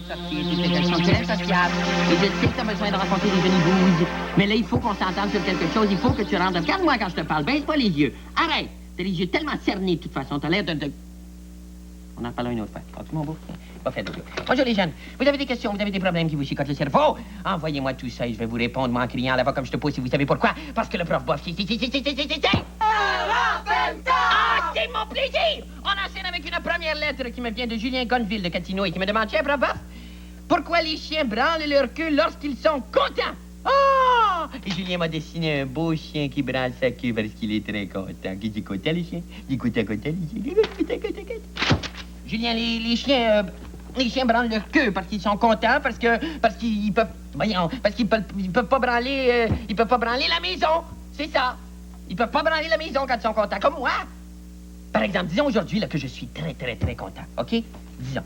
sortir, tu fais son très sociable. Et je sais que tu as besoin de rencontrer des jeunes bouses. Mais là, il faut qu'on s'entende sur quelque chose. Il faut que tu rentres. Regarde-moi quand je te parle. Baisse pas les yeux. Arrête. T'as les yeux tellement cernés, de toute façon. T'as l'air de... On en parlera une autre fois. Continue, mon beau. Pas fait d'autre. Bonjour, les jeunes. Vous avez des questions, vous avez des problèmes qui vous chicotent le cerveau? Envoyez-moi tout ça et je vais vous répondre, moi, en criant à la voix comme je te pose, si vous savez pourquoi. Parce que le prof bof, c'est... Ah, c'est mon plaisir! On enchaîne avec une première lettre qui me vient de Julien Gonville de Catino et qui me demande, chef prof bof, pourquoi les chiens branlent leur queue lorsqu'ils sont contents? Oh! Et Julien m'a dessiné un beau chien qui branle sa queue parce qu'il est très content. Qui dit content, les chiens? Dit content, les chiens? Julien, les chiens branlent leur queue parce qu'ils sont contents, parce qu'ils peuvent, voyons, parce qu'ils peuvent pas branler, ils peuvent pas branler la maison. C'est ça. Ils peuvent pas branler la maison quand ils sont contents, comme moi. Par exemple, disons aujourd'hui là que je suis très, très, très content, OK? Disons.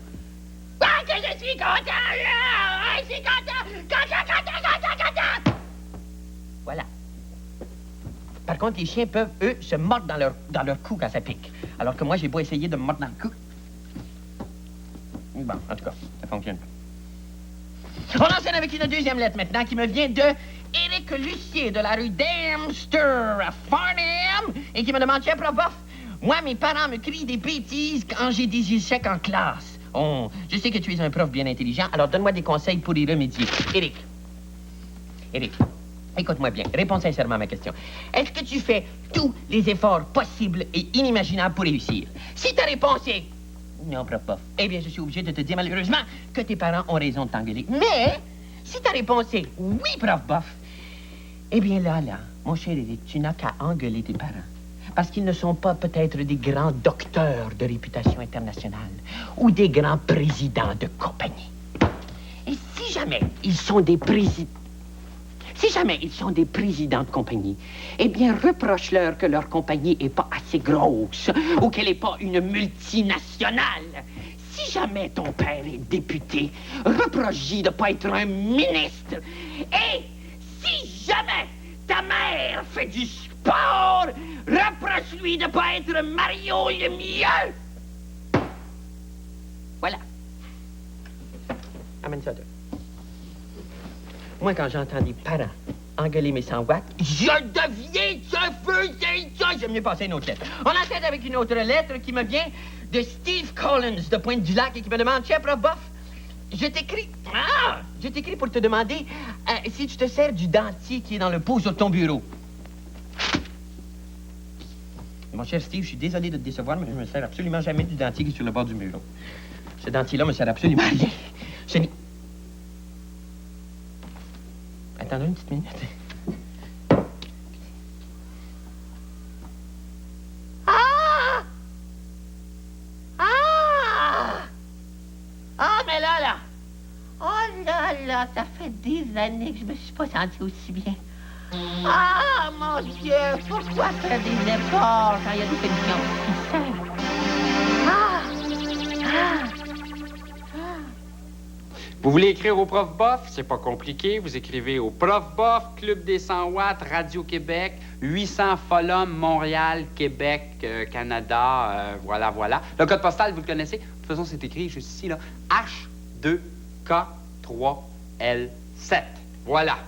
Ah, que je suis content! Ah, je suis content! Content! Voilà. Par contre, les chiens peuvent, eux, se mordre dans leur cou quand ça pique. Alors que moi, j'ai beau essayer de me mordre dans le cou. Bon, en tout cas, ça fonctionne. On enchaîne avec une deuxième lettre maintenant qui me vient de Éric Lucier de la rue Dempster à Farnham et qui me demande, chef prof bof, moi, mes parents me crient des bêtises quand j'ai des échecs en classe. Oh, je sais que tu es un prof bien intelligent, alors donne-moi des conseils pour y remédier. Éric, écoute-moi bien, réponds sincèrement à ma question. Est-ce que tu fais tous les efforts possibles et inimaginables pour réussir? Si ta réponse est non, prof bof, eh bien, je suis obligé de te dire malheureusement que tes parents ont raison de t'engueuler. Mais, si ta réponse est oui, prof bof, eh bien là, mon cher Éric, tu n'as qu'à engueuler tes parents. Parce qu'ils ne sont pas peut-être des grands docteurs de réputation internationale ou des grands présidents de compagnie. Et si jamais ils sont des présidents... Si jamais ils sont des présidents de compagnie, eh bien, reproche-leur que leur compagnie est pas assez grosse ou qu'elle n'est pas une multinationale. Si jamais ton père est député, reproche-y de pas être un ministre. Et si jamais ta mère fait du sport, reproche-lui de pas être Mario le mieux. Voilà. Amène ça, toi. Moi, quand j'entends des parents engueuler mes 100 watts, je deviens un feu, c'est ça. J'aime mieux passer une autre lettre. On enchaîne avec une autre lettre qui me vient de Steve Collins de Pointe-du-Lac et qui me demande, chef prof bof, je t'écris pour te demander si tu te sers du dentier qui est dans le pot sur ton bureau. Mon cher Steve, je suis désolé de te décevoir, mais je me sers absolument jamais du dentier qui est sur le bord du bureau. Ce dentier-là me sert absolument à rien. Ce n'est... Attends une petite minute. Ah! Ah! Ah, mais là! Oh là, ça fait des années que je me suis pas sentie aussi bien. Ah, mon Dieu, pourquoi faire des efforts quand il y a des solutions aussi simples? Ah! Ah! Vous voulez écrire au prof bof? C'est pas compliqué. Vous écrivez au prof bof, Club des 100 watts, Radio-Québec, 800 Folum, Montréal, Québec, Canada, voilà. Le code postal, vous le connaissez? De toute façon, c'est écrit juste ici, là. H2K3L7. Voilà.